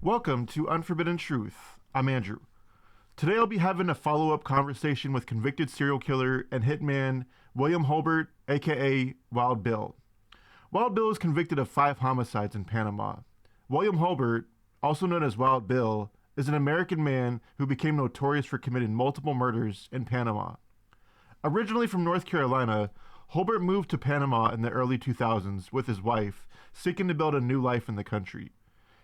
Welcome to Unforbidden Truth. I'm Andrew. Today I'll be having a follow-up conversation with convicted serial killer and hitman William Holbert, aka Wild Bill. Wild Bill is convicted of 5 homicides in Panama. William Holbert, also known as Wild Bill, is an American man who became notorious for committing multiple murders in Panama. Originally from North Carolina, Holbert moved to Panama in the early 2000s with his wife, seeking to build a new life in the country.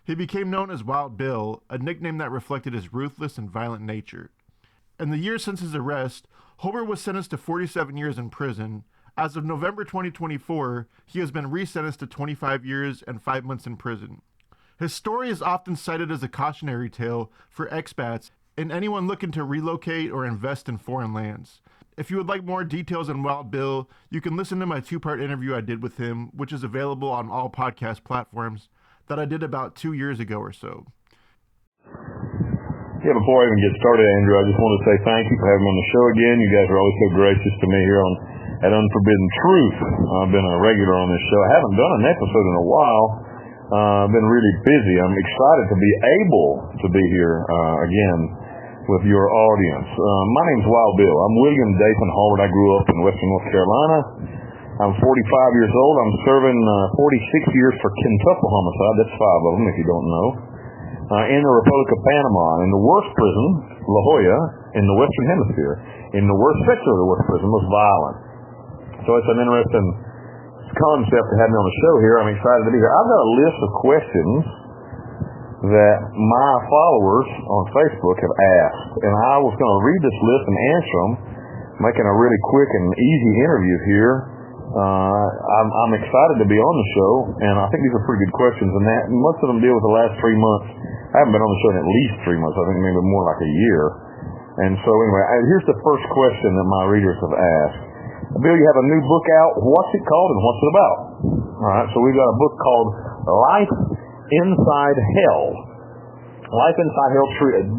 He became known as Wild Bill, a nickname that reflected his ruthless and violent nature. In the years since his arrest, Holbert was sentenced to 47 years in prison. As of November 2024, he has been resentenced to 25 years and 5 months in prison. His story is often cited as a cautionary tale for expats and anyone looking to relocate or invest in foreign lands. If you would like more details on Wild Bill, you can listen to my 2-part interview I did with him, which is available on all podcast platforms, that I did about 2 years ago or so. Yeah, before I even get started, Andrew, I just want to say thank you for having me on the show again. You guys are always so gracious to me here at Unforbidden Truth. I've been a regular on this show. I haven't done an episode in a while. I've been really busy. I'm excited to be able to be here again with your audience. My name's Wild Bill. I'm William Dathan Holbert. I grew up in western North Carolina. I'm 45 years old. I'm serving 46 years for quintuple homicide. That's 5 of them, if you don't know. In the Republic of Panama, in the worst prison, La Jolla, in the Western Hemisphere. In the worst section of the worst prison, most violent. So it's an interesting concept to have me on the show here. I'm excited to be here. I've got a list of questions that my followers on Facebook have asked. And I was going to read this list and answer them, making a really quick and easy interview here. I'm excited to be on the show, and I think these are pretty good questions, and that most of them deal with the last 3 months. I haven't been on the show in at least 3 months. I think maybe more like a year. And so anyway, here's the first question that my readers have asked. Bill, you have a new book out. What's it called and what's it about? All right, so we've got a book called Life Inside Hell. Life Inside Hell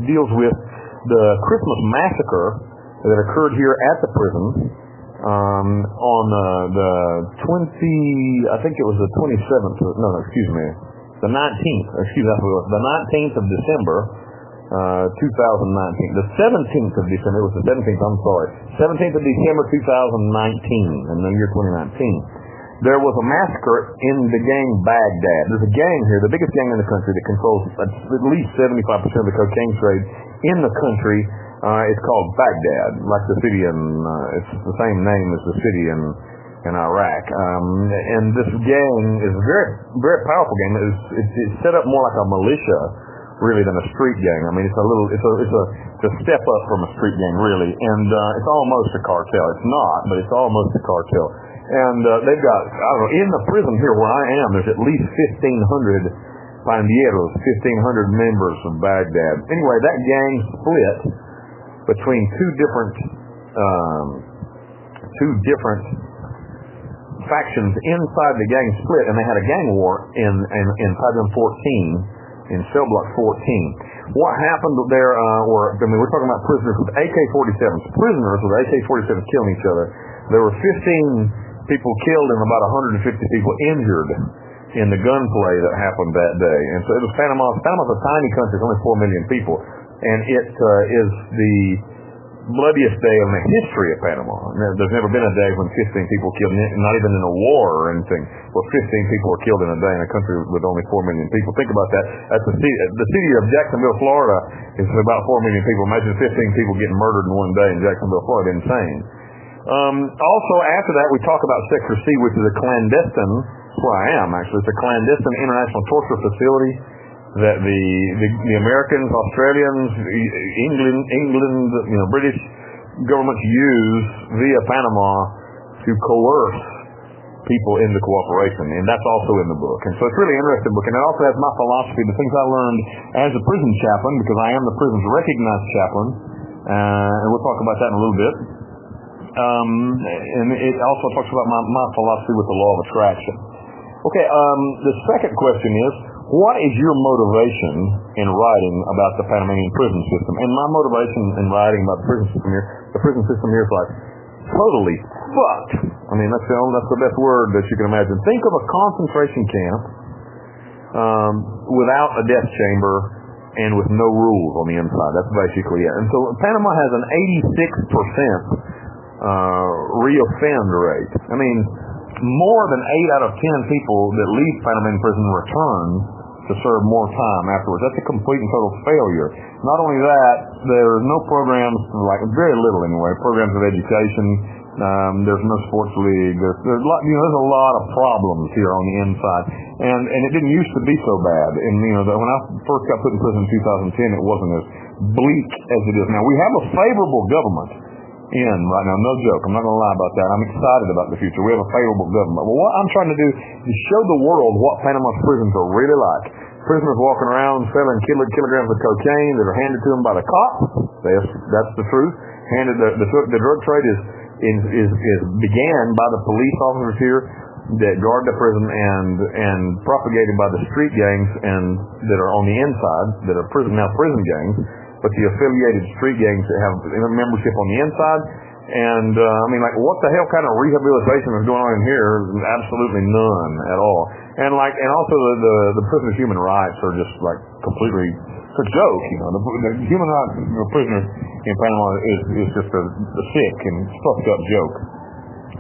deals with the Christmas massacre that occurred here at the prison on the 20, I think it was the 27th, the 19th, the 19th of December, 2019. The 17th of December, it was the 17th, I'm sorry. 17th of December, 2019, in the year 2019. There was a massacre in the gang Baghdad. There's a gang here, the biggest gang in the country that controls at least 75% of the cocaine trade in the country. It's called Baghdad, like the city it's the same name as the city in Iraq. And this gang is a very, very powerful gang. It's set up more like a militia, really, than a street gang. I mean, it's a step up from a street gang, really. And it's almost a cartel. It's not, but it's almost a cartel. And they've got, I don't know, in the prison here where I am, there's at least 1,500 pandilleros, 1,500 members of Baghdad. Anyway, that gang split between two different factions inside the gang split, and they had a gang war in Pavilion 14, in cell block 14. What happened there we're talking about prisoners with AK-47s. Prisoners with AK-47s killing each other. There were 15 people killed and about 150 people injured in the gunplay that happened that day. And so it was Panama. Panama's a tiny country, it's only 4 million people. And it is the bloodiest day in the history of Panama. There's never been a day when 15 people killed, not even in a war or anything, where 15 people were killed in a day in a country with only 4 million people. Think about that. That's the city of Jacksonville, Florida is about 4 million people. Imagine 15 people getting murdered in one day in Jacksonville, Florida. Insane. Also, after that, we talk about Sector C, which is a clandestine, that's where I am, actually. It's a clandestine international torture facility that the Americans, Australians, England, British governments use via Panama to coerce people into cooperation, and that's also in the book. And so it's really an interesting book, and it also has my philosophy, the things I learned as a prison chaplain, because I am the prison's recognized chaplain, and we'll talk about that in a little bit. And it also talks about my philosophy with the law of attraction. Okay, the second question is, what is your motivation in writing about the Panamanian prison system? And my motivation in writing about the prison system here is like totally fucked. I mean, that's the best word that you can imagine. Think of a concentration camp without a death chamber and with no rules on the inside. That's basically it. And so Panama has an 86% reoffend rate. I mean, more than 8 out of 10 people that leave Panamanian prison return to serve more time afterwards. That's a complete and total failure. Not only that, there's no programs, like very little anyway, programs of education. There's no sports league. There's a lot, there's a lot of problems here on the inside, and it didn't used to be so bad. And when I first got put in prison in 2010, it wasn't as bleak as it is now. We have a favorable government right now, no joke. I'm not going to lie about that. I'm excited about the future. We have a favorable government. But what I'm trying to do is show the world what Panama's prisons are really like. Prisoners walking around selling kilograms of cocaine that are handed to them by the cops. That's the truth. The drug trade is began by the police officers here that guard the prison and propagated by the street gangs and that are on the inside, that are prison gangs, but the affiliated street gangs that have membership on the inside. And I mean, like, what the hell kind of rehabilitation is going on in here? Absolutely none at all. And also the prisoners' human rights are just like completely a joke. The human rights of prisoners in Panama is just a sick and fucked up joke.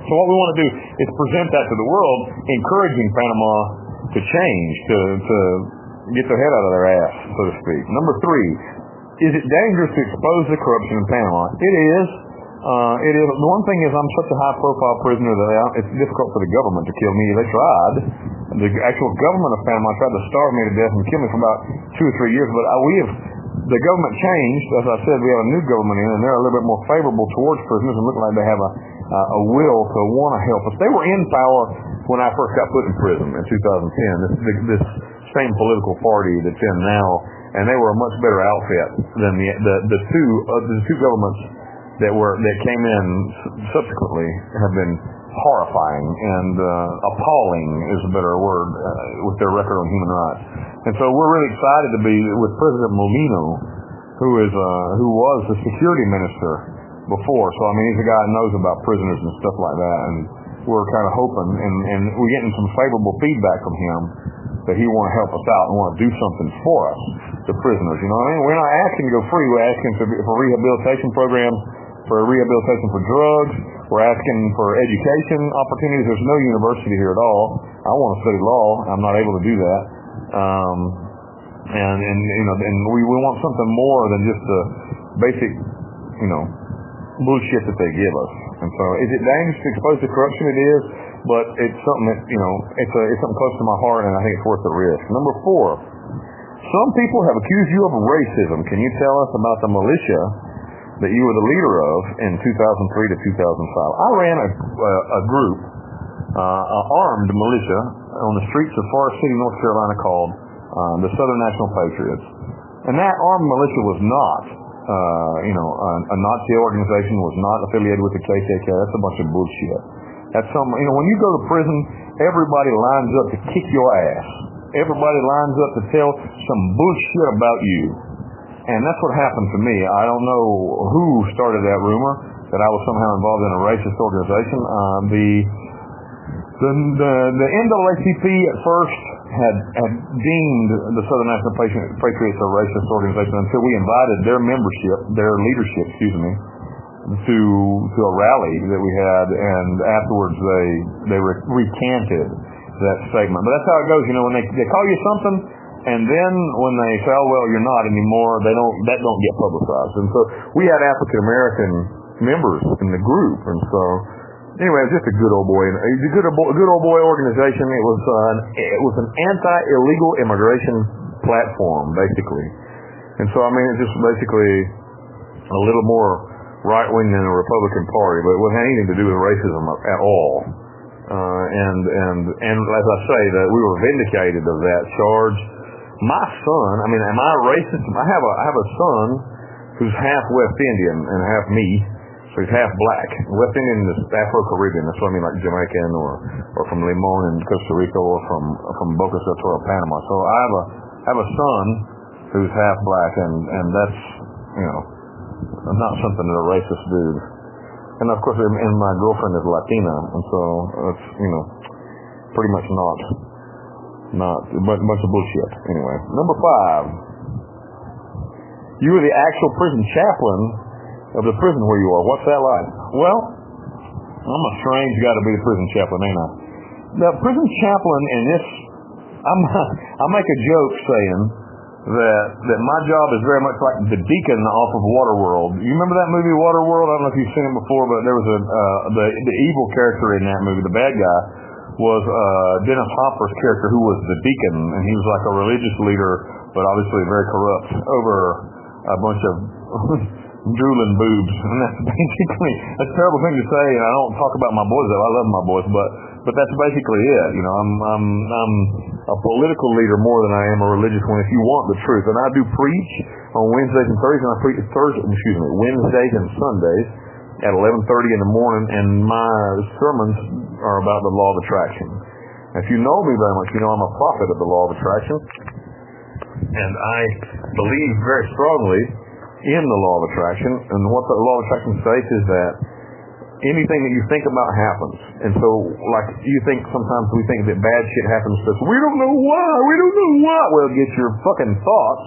So what we want to do is present that to the world, encouraging Panama to change, to get their head out of their ass, so to speak. Number 3, is it dangerous to expose the corruption in Panama? It is. It is. The one thing is, I'm such a high-profile prisoner that it's difficult for the government to kill me. They tried. The actual government of Panama tried to starve me to death and kill me for about 2 or 3 years, but the government changed. As I said, we have a new government in, and they're a little bit more favorable towards prisoners and look like they have a will to want to help us. They were in power when I first got put in prison in 2010. This same political party that's in now, and they were a much better outfit than the two governments that came in subsequently have been horrifying and appalling is a better word with their record on human rights. And so we're really excited to be with President Molino, who was the security minister before. So I mean, he's a guy who knows about prisoners and stuff like that, and we're kind of hoping and we're getting some favorable feedback from him that he want to help us out and want to do something for us, the prisoners. You know what I mean? We're not asking to go free. We're asking for rehabilitation programs, for rehabilitation for drugs. We're asking for education opportunities. There's no university here at all. I want to study law. I'm not able to do that. And we want something more than just the basic, bullshit that they give us. And so, is it dangerous to expose to corruption? It is, but it's something that it's something close to my heart, and I think it's worth the risk. Number 4, some people have accused you of racism. Can you tell us about the militia that you were the leader of in 2003 to 2005? I ran a group, an armed militia on the streets of Forest City, North Carolina, called the Southern National Patriots. And that armed militia was not, a Nazi organization, was not affiliated with the KKK. That's a bunch of bullshit. That's when you go to prison, everybody lines up to kick your ass. Everybody lines up to tell some bullshit about you. And that's what happened to me. I don't know who started that rumor that I was somehow involved in a racist organization. The NAACP at first had deemed the Southern National Patriots a racist organization until we invited their leadership, to a rally that we had, and afterwards they recanted that statement. But that's how it goes, when they call you something, and then when they say, "Oh well, you're not anymore," that don't get publicized. And so we had African American members in the group, and so anyway, it was just a good old boy organization. It was an anti-illegal immigration platform, basically. And so I mean, it's just basically a little more right-wing than the Republican Party, but it wasn't anything to do with racism at all. And as I say, that we were vindicated of that charge. My son, I mean, am I racist? I have a son who's half West Indian and half me, so he's half black. West Indian is Afro-Caribbean. That's what I mean, like Jamaican or from Limon in Costa Rica or from Bocas del Toro, Panama. So I have a son who's half black, and that's not something that a racist dude. And of course, and my girlfriend is Latina, and so it's pretty much not Not a bunch of bullshit. Anyway, number 5. You were the actual prison chaplain of the prison where you are. What's that like? Well, I'm a strange guy to be the prison chaplain, ain't I? The prison chaplain in this, I make a joke saying that my job is very much like the deacon off of Waterworld. You remember that movie Waterworld? I don't know if you've seen it before, but there was the evil character in that movie, the bad guy, was Dennis Hopper's character, who was the deacon, and he was like a religious leader, but obviously very corrupt over a bunch of drooling boobs. And that's basically a terrible thing to say, and I don't talk about my boys though. I love my boys, but that's basically it. You know, I'm a political leader more than I am a religious one, if you want the truth. And I do preach on Wednesdays and Thursdays, and I preach Wednesdays and Sundays at 11:30 in the morning, and my sermons are about the law of attraction. If you know me very much, you know I'm a prophet of the law of attraction, and I believe very strongly in the law of attraction. And what the law of attraction states is that anything that you think about happens. And so, like, you think sometimes we think that bad shit happens to us. We don't know why. Well, get your fucking thoughts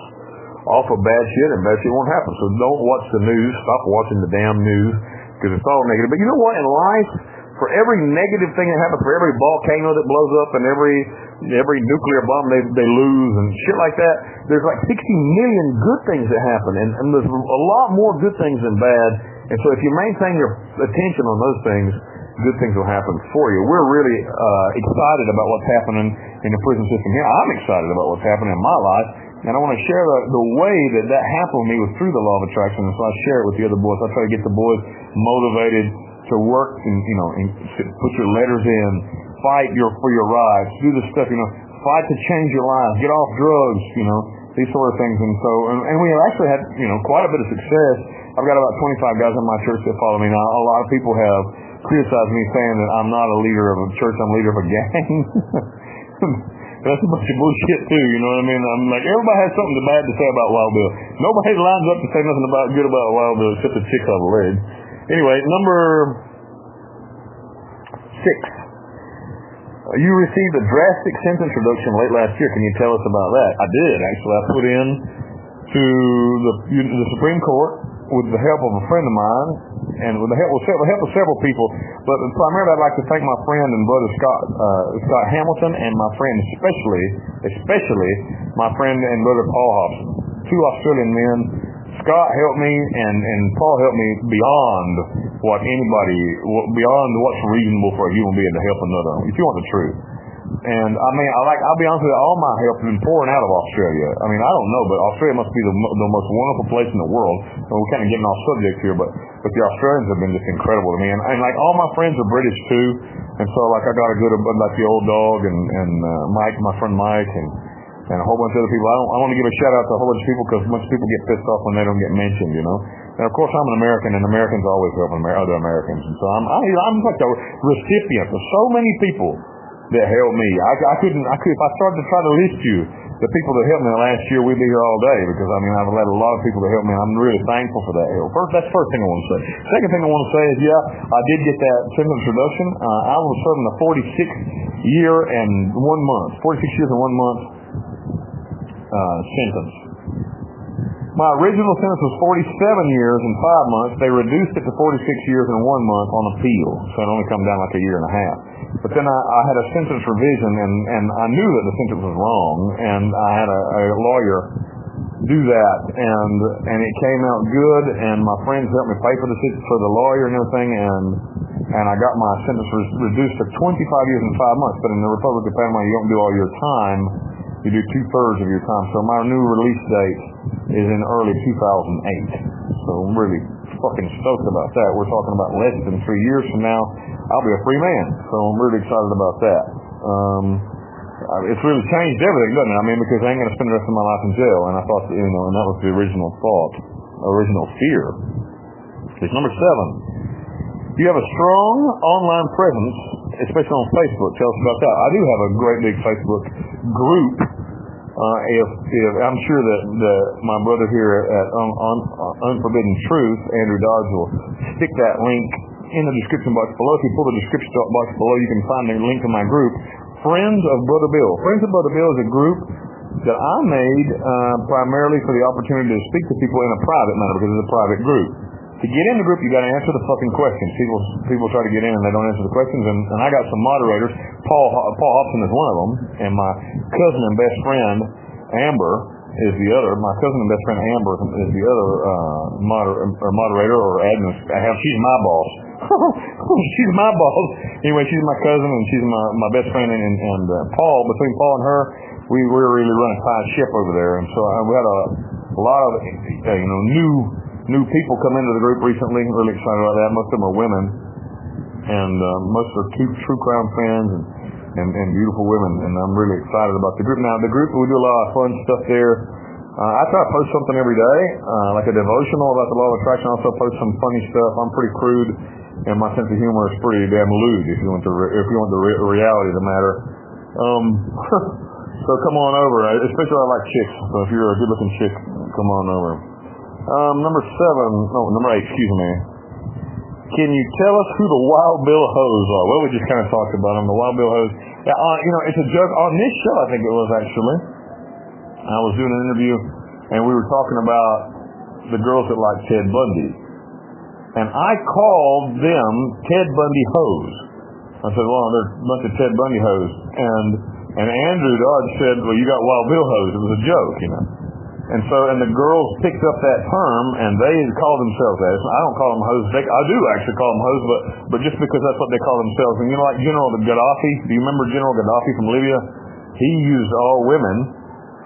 off of bad shit, and bad shit won't happen. So don't watch the news. Stop watching the damn news, because it's all negative. But you know what? In life, for every negative thing that happens, for every volcano that blows up, and every nuclear bomb they lose and shit like that, there's like 60 million good things that happen, and there's a lot more good things than bad. And so if you maintain your attention on those things, good things will happen for you. We're really excited about what's happening in the prison system here. I'm excited about what's happening in my life, and I want to share the way that happened with me was through the law of attraction. And so I share it with the other boys. I try to get the boys motivated to work and put your letters in, fight for your rights, do this stuff, fight to change your life, get off drugs, these sort of things. And so, and we have actually had, quite a bit of success. I've got about 25 guys in my church that follow me now. A lot of people have criticized me saying that I'm not a leader of a church, I'm a leader of a gang. That's a bunch of bullshit too, you know what I mean? I'm like, everybody has something bad to say about Wild Bill. Nobody lines up to say nothing good about Wild Bill except the chicks on the leg. Anyway, number 6. You received a drastic sentence reduction late last year. Can you tell us about that? I did, actually. I put in to the Supreme Court with the help of a friend of mine, and with the help of several people, but primarily I'd like to thank my friend and brother Scott Hamilton, and my friend especially my friend and brother Paul Hobson, 2 Australian men. Scott helped me, and Paul helped me beyond what's reasonable for a human being to help another, if you want the truth. And I mean, I'll be honest with you, all my help has been pouring out of Australia. I mean, I don't know, but Australia must be the most wonderful place in the world. And we're kind of getting off subject here, but the Australians have been just incredible to me. And like, all my friends are British too. And so like, I got a good, like the old dog and Mike, my friend Mike, and a whole bunch of other people. I want to give a shout out to a whole bunch of people, because most people get pissed off when they don't get mentioned, And of course, I'm an American, and Americans always help other Americans. And so I'm like the recipient of so many people that helped me. I could, if I started to try to list you the people that helped me last year, we'd be here all day, because I mean, I've had a lot of people that helped me. I'm really thankful for that help. That's the first thing I want to say. Second thing I want to say is, I did get that sentence reduction. I was serving a 46 years and 1 month sentence. My original sentence was 47 years and 5 months. They reduced it to 46 years and 1 month on appeal, so it only come down like a year and a half. But then I had a sentence revision, and I knew that the sentence was wrong, and I had a lawyer do that, and it came out good, and my friends helped me pay for the lawyer and everything, and I got my sentence reduced to 25 years and 5 months. But in the Republic of Panama, you don't do all your time. You do 2/3 of your time. So my new release date is in early 2008. So I'm really fucking stoked about that. We're talking about less than 3 years from now, I'll be a free man. So I'm really excited about that. It's really changed everything, doesn't it? I mean, because I ain't going to spend the rest of my life in jail. And I thought, and that was the original fear. It's number 7. You have a strong online presence, especially on Facebook. Tell us about that. I do have a great big Facebook group. If I'm sure that my brother here at Unforbidden Truth, Andrew Dodge, will stick that link in the description box below. If you pull the description box below, you can find the link to my group. Friends of Brother Bill. Friends of Brother Bill is a group that I made primarily for the opportunity to speak to people in a private manner because it's a private group. To get in the group, you got to answer the fucking questions. People try to get in and they don't answer the questions, and I got some moderators. Paul Hobson is one of them, and my cousin and best friend Amber is the other. My cousin and best friend Amber is the other moderator or admin. She's my boss. She's my boss. Anyway, she's my cousin and she's my best friend. And Paul, between Paul and her, we were really running a tight ship over there. And so we had a lot of new people come into the group recently. Really excited about that. Most of them are women, and most are true crime fans and beautiful women. And I'm really excited about the group. Now, the group, we do a lot of fun stuff there. I try to post something every day, like a devotional about the law of attraction. I also post some funny stuff. I'm pretty crude, and my sense of humor is pretty damn lewd, if you want the reality of the matter. So come on over. Especially I like chicks. So if you're a good-looking chick, come on over. Number 8, excuse me. Can you tell us who the Wild Bill Hoes are? Well, we just kind of talked about them, the Wild Bill Hoes. Yeah, it's a joke. On this show, I think it was actually, I was doing an interview, and we were talking about the girls that like Ted Bundy. And I called them Ted Bundy Hoes. I said, well, they're a bunch of Ted Bundy Hoes. And Andrew Dodge said, well, you got Wild Bill Hoes. It was a joke, And the girls picked up that term, and they call themselves that. I don't call them hoes. I do actually call them hoes, but just because that's what they call themselves. And like General Gaddafi. Do you remember General Gaddafi from Libya? He used all women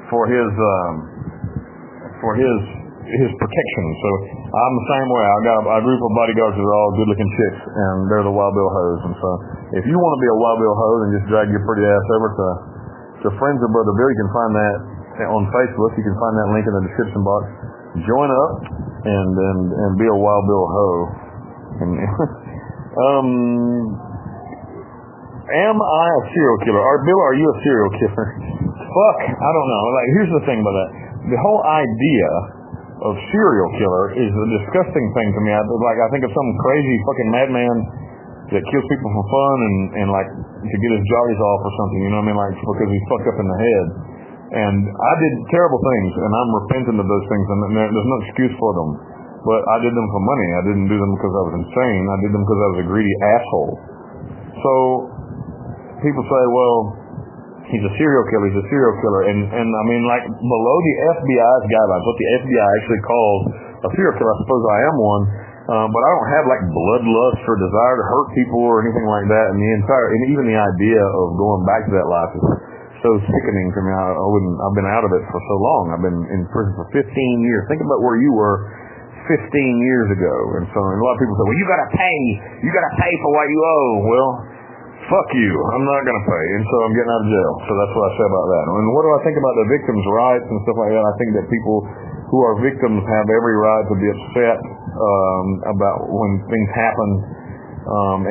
for his protection. So I'm the same way. I got a group of bodyguards that are all good-looking chicks, and they're the Wild Bill Hoes. And so if you want to be a Wild Bill Hoe and just drag your pretty ass over to Friends of Brother Bill, you can find that on Facebook. You can find that link in the description box. Join up and be a Wild Bill Hoe. Am I a serial killer? Bill, are you a serial killer? Fuck, I don't know. Like, here's the thing about that. The whole idea of serial killer is a disgusting thing to me. I think of some crazy fucking madman that kills people for fun and like to get his jollies off or something. You know what I mean? Like because he's fucked up in the head. And I did terrible things, and I'm repentant of those things, and there's no excuse for them. But I did them for money. I didn't do them because I was insane. I did them because I was a greedy asshole. So people say, well, he's a serial killer. He's a serial killer. And I mean, like below the FBI's guidelines, what the FBI actually calls a serial killer, I suppose I am one. But I don't have like bloodlust or desire to hurt people or anything like that. And even the idea of going back to that life is so sickening to me. I've been out of it for so long. I've been in prison for 15 years. Think about where you were 15 years ago. And so a lot of people say, well, you got to pay for what you owe. Well, fuck you. I'm not going to pay. And so I'm getting out of jail. So that's what I say about that. And what do I think about the victims' rights and stuff like that? I think that people who are victims have every right to be upset about when things happen.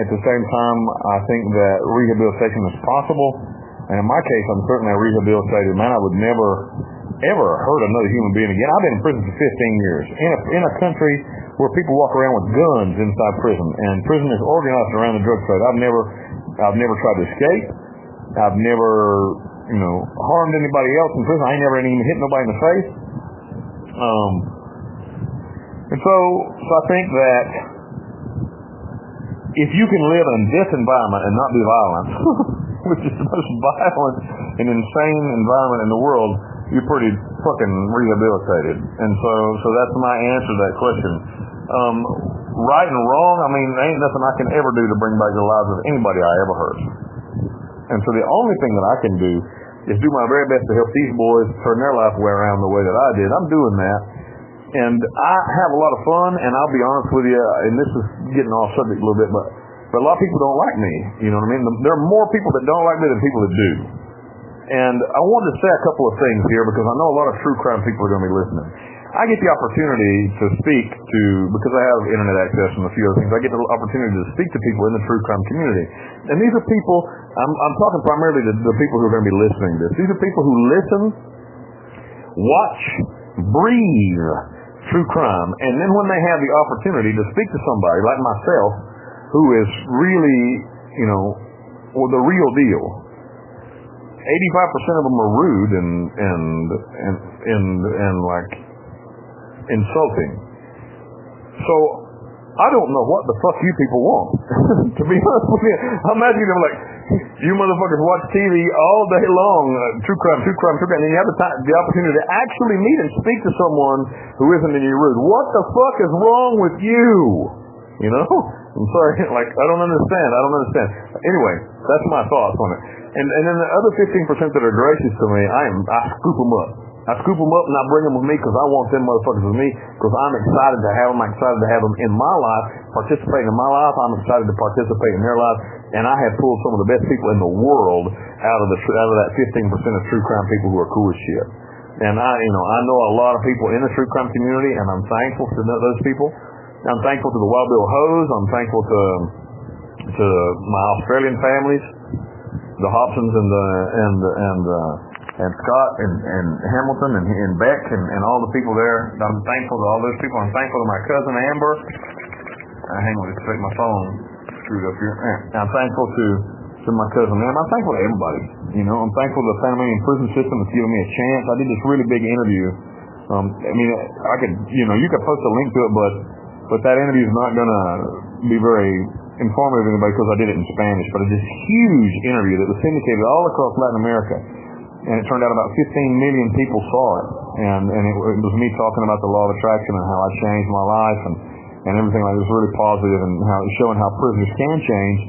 At the same time, I think that rehabilitation is possible. And in my case, I'm certainly a rehabilitated man. I would never, ever hurt another human being again. I've been in prison for 15 years in a country where people walk around with guns inside prison, and prison is organized around the drug trade. I've never tried to escape. I've never, harmed anybody else in prison. I ain't never even hit nobody in the face. And so I think that if you can live in this environment and not be violent, which is the most violent and insane environment in the world, you're pretty fucking rehabilitated. And so that's my answer to that question. Right and wrong, I mean, there ain't nothing I can ever do to bring back the lives of anybody I ever hurt. And so the only thing that I can do is do my very best to help these boys turn their life way around the way that I did. I'm doing that. And I have a lot of fun, and I'll be honest with you, and this is getting off subject a little bit, but a lot of people don't like me. You know what I mean? There are more people that don't like me than people that do. And I wanted to say a couple of things here because I know a lot of true crime people are going to be listening. I get the opportunity to speak to, because I have internet access and a few other things, I get the opportunity to speak to people in the true crime community. And these are people, I'm talking primarily to the people who are going to be listening to this. These are people who listen, watch, breathe true crime, and then when they have the opportunity to speak to somebody like myself, who is really, the real deal, 85% of them are rude and like insulting. So I don't know what the fuck you people want. To be honest with you, I'm imagining them like, you motherfuckers watch TV all day long, true crime, and then you have the opportunity to actually meet and speak to someone who isn't any rude. What the fuck is wrong with you? You know? I'm sorry, like, I don't understand. Anyway, that's my thoughts on it. And then the other 15% that are gracious to me, I scoop them up. I scoop them up and I bring them with me because I want them motherfuckers with me because I'm excited to have them. I'm excited to have them in my life, participating in my life. I'm excited to participate in their life. And I have pulled some of the best people in the world out of that 15% of true crime people who are cool as shit. And I know a lot of people in the true crime community, and I'm thankful to those people. I'm thankful to the Wild Bill Hoes. I'm thankful to my Australian families, the Hobsons and Scott and Hamilton and Beck and all the people there. I'm thankful to all those people. I'm thankful to my cousin Amber. Hang on, just take my phone screwed up here. I'm thankful to my cousin Amber. I'm thankful to everybody. You know, I'm thankful to the Panamanian prison system that's giving me a chance. I did this really big interview. I mean, I could, you could post a link to it, but that interview is not gonna be very informative to anybody because I did it in Spanish. But it's this huge interview that was syndicated all across Latin America. And it turned out about 15 million people saw it. And it was me talking about the law of attraction and how I changed my life and everything like it was really positive and how it's showing how prisoners can change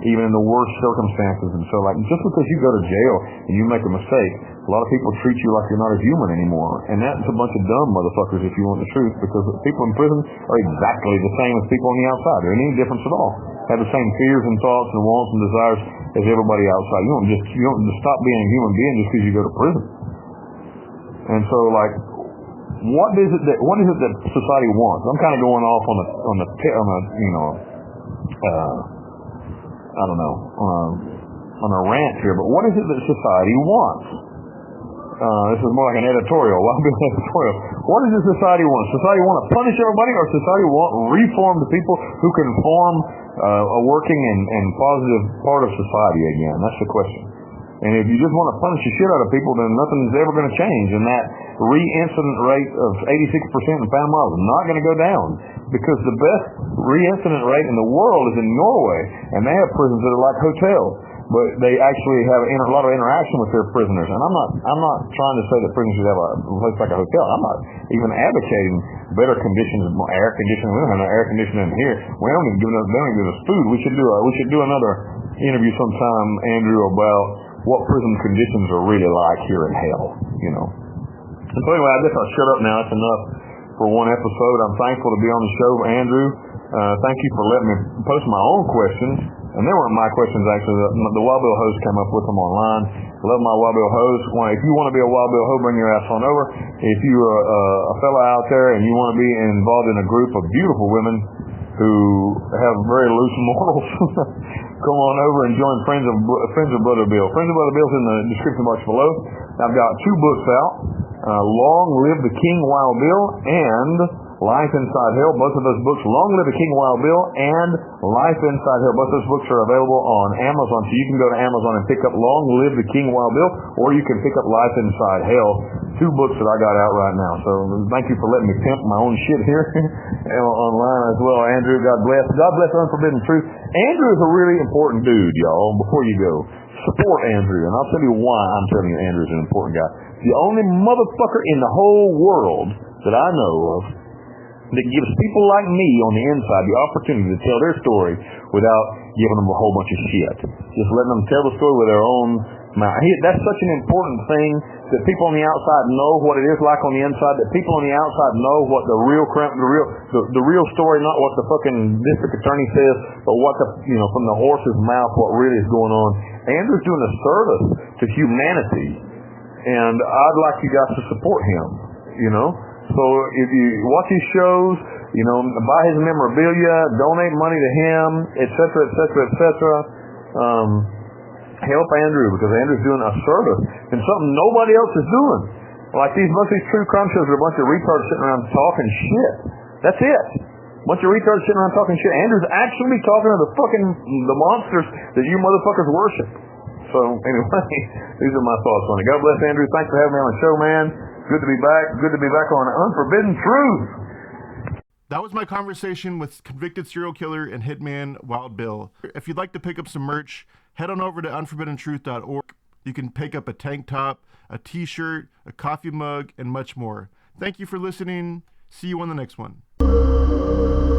even in the worst circumstances. And so like just because you go to jail and you make a mistake, a lot of people treat you like you're not a human anymore. And that's a bunch of dumb motherfuckers if you want the truth, because people in prison are exactly the same as people on the outside. There ain't any difference at all. Have the same fears and thoughts and wants and desires as everybody outside. You don't just stop being a human being just because you go to prison. And so like, what is it that society wants? I'm kind of going off on a rant here, but what is it that society wants? This is more like an editorial. What does the society want? Society want to punish everybody, or society want reformed people who can form a working and positive part of society again? That's the question. And if you just want to punish the shit out of people, then nothing's ever going to change. And that re-incident rate of 86% in Panama is not going to go down, because the best re-incident rate in the world is in Norway, and they have prisons that are like hotels, but they actually have a lot of interaction with their prisoners. And I'm not trying to say that prisoners should have a place like a hotel. I'm not even advocating better conditions, air conditioning. We don't have no air conditioning here. They don't even give us food. We should do another interview sometime, Andrew, about what prison conditions are really like here in hell, you know. And so anyway, I guess I'll shut up now. That's enough for one episode. I'm thankful to be on the show, Andrew. Thank you for letting me post my own questions. And they weren't my questions, actually. The Wild Bill host came up with them online. Love my Wild Bill host. If you want to be a Wild Bill host, bring your ass on over. If you're a fella out there and you want to be involved in a group of beautiful women who have very loose morals, come on over and join Friends of Brother Bill. Friends of Brother Bill's in the description box below. I've got 2 books out. Long Live the King Wild Bill and Life Inside Hell. Both of those books, Long Live the King Wild Bill and Life Inside Hell, both those books are available on Amazon. So you can go to Amazon and pick up Long Live the King Wild Bill, or you can pick up Life Inside Hell. 2 books that I got out right now. So thank you for letting me pimp my own shit here online as well, Andrew. God bless. God bless Unforbidden Truth. Andrew is a really important dude, y'all. Before you go, support Andrew, and I'll tell you why I'm telling you Andrew's an important guy. The only motherfucker in the whole world that I know of that gives people like me on the inside the opportunity to tell their story without giving them a whole bunch of shit. Just letting them tell the story with their own mouth. That's such an important thing, that people on the outside know what it is like on the inside, that people on the outside know what the real story, not what the fucking district attorney says, but what from the horse's mouth, what really is going on. Andrew's doing a service to humanity, and I'd like you guys to support him, you know. So if you watch his shows, buy his memorabilia, donate money to him, etc., help Andrew, because Andrew's doing a service and something nobody else is doing. Like most of these true crime shows are a bunch of retards sitting around talking shit. That's it. A bunch of retards sitting around talking shit. Andrew's actually talking to the monsters that you motherfuckers worship. So So anyway, these are my thoughts on it. God bless, Andrew. Thanks for having me on the show, man. Good to be back. Good to be back on Unforbidden Truth. That was my conversation with convicted serial killer and hitman Wild Bill. If you'd like to pick up some merch, head on over to unforbiddentruth.org. You can pick up a tank top, a t-shirt, a coffee mug, and much more. Thank you for listening. See you on the next one.